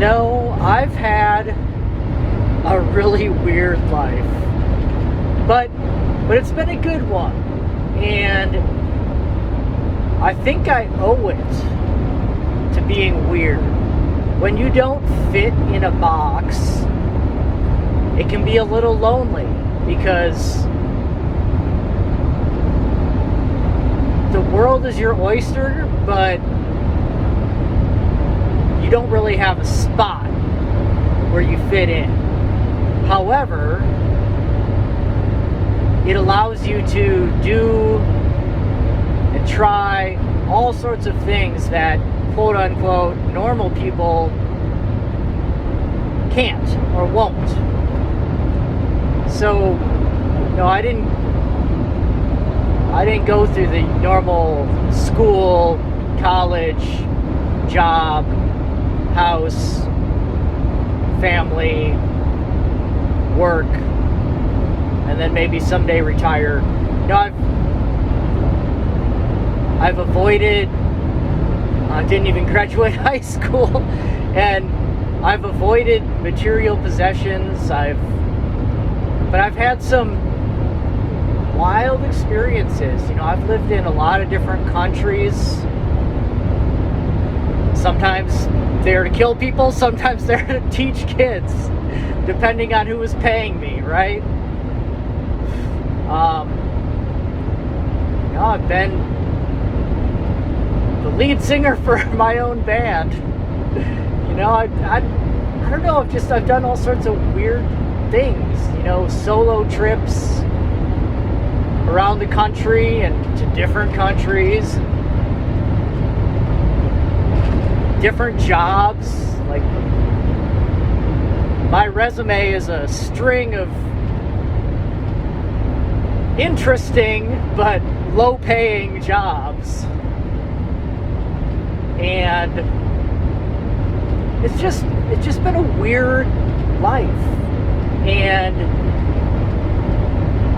I've had a really weird life, but it's been a good one, and I think I owe it to being weird. When you don't fit in a box, it can be a little lonely because the world is your oyster, but you don't really have a spot where you fit in. However, it allows you to do and try all sorts of things that quote unquote normal people can't or won't. So, I didn't go through the normal school, college, job, house, family, work, and then maybe someday retire. I've avoided, I didn't even graduate high school, and I've avoided material possessions. But I've had some wild experiences. I've lived in a lot of different countries. Sometimes they're to kill people, sometimes they're to teach kids, depending on who was paying me, right? I've been the lead singer for my own band. I don't know, I've done all sorts of weird things, solo trips around the country and to different countries, different jobs. Like, my resume is a string of interesting but low-paying jobs, and it's just been a weird life, and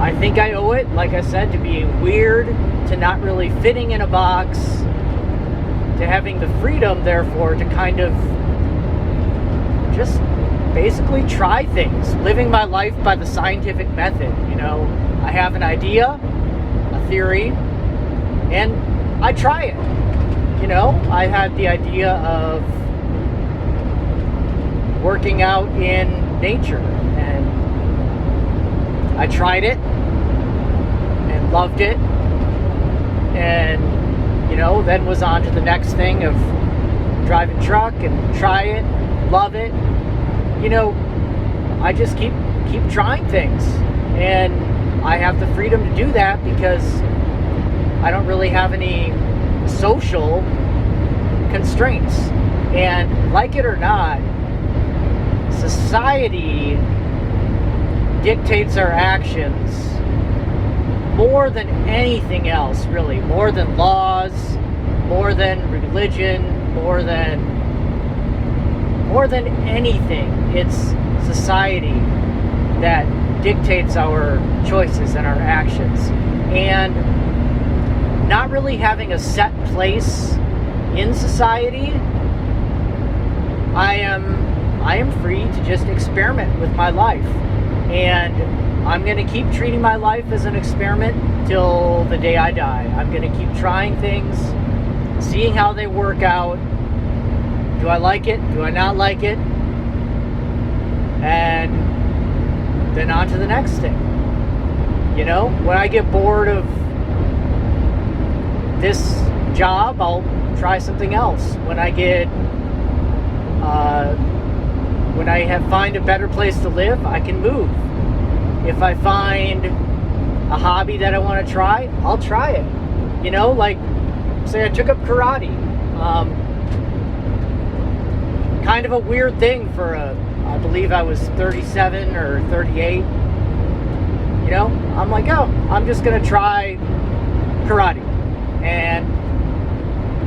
I think I owe it, like I said, to being weird, to not really fitting in a box, to having the freedom, therefore, to kind of just basically try things, living my life by the scientific method. I have an idea, a theory, and I try it. I had the idea of working out in nature, and I tried it and loved it, and then was on to the next thing of driving truck and try it, love it. I just keep trying things, and I have the freedom to do that because I don't really have any social constraints. And like it or not, society dictates our actions more than anything else, really. More than laws, more than religion, more than anything. It's society that dictates our choices and our actions. And not really having a set place in society, I am free to just experiment with my life. And I'm going to keep treating my life as an experiment till the day I die. I'm going to keep trying things, seeing how they work out. Do I like it? Do I not like it? And then on to the next thing. When I get bored of this job, I'll try something else. When I find a better place to live, I can move. If I find a hobby that I want to try, I'll try it. Like, say I took up karate. Kind of a weird thing for I believe I was 37 or 38. I'm like, I'm just going to try karate. And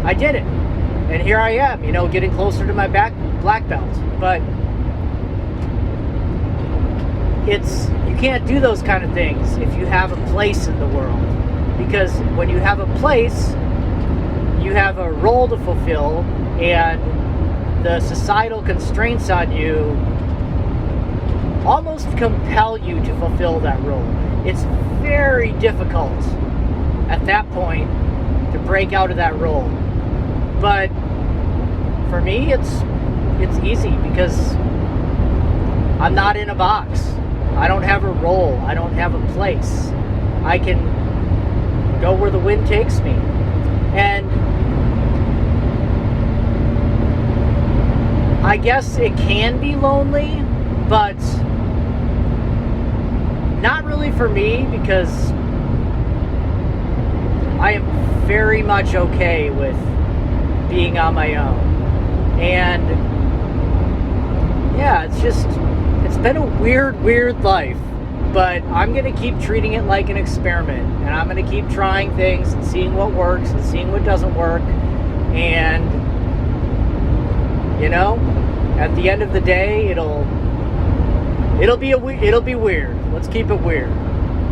I did it. And here I am, getting closer to my black belt. But you can't do those kind of things if you have a place in the world. Because when you have a place, you have a role to fulfill, and the societal constraints on you almost compel you to fulfill that role. It's very difficult at that point to break out of that role. But for me, it's easy because I'm not in a box. I don't have a role. I don't have a place. I can go where the wind takes me. And I guess it can be lonely, but not really for me, because I am very much okay with being on my own. And yeah, it's been a weird life, but I'm going to keep treating it like an experiment, and I'm going to keep trying things and seeing what works and seeing what doesn't work. And you know, at the end of the day, it'll be weird. Let's keep it weird.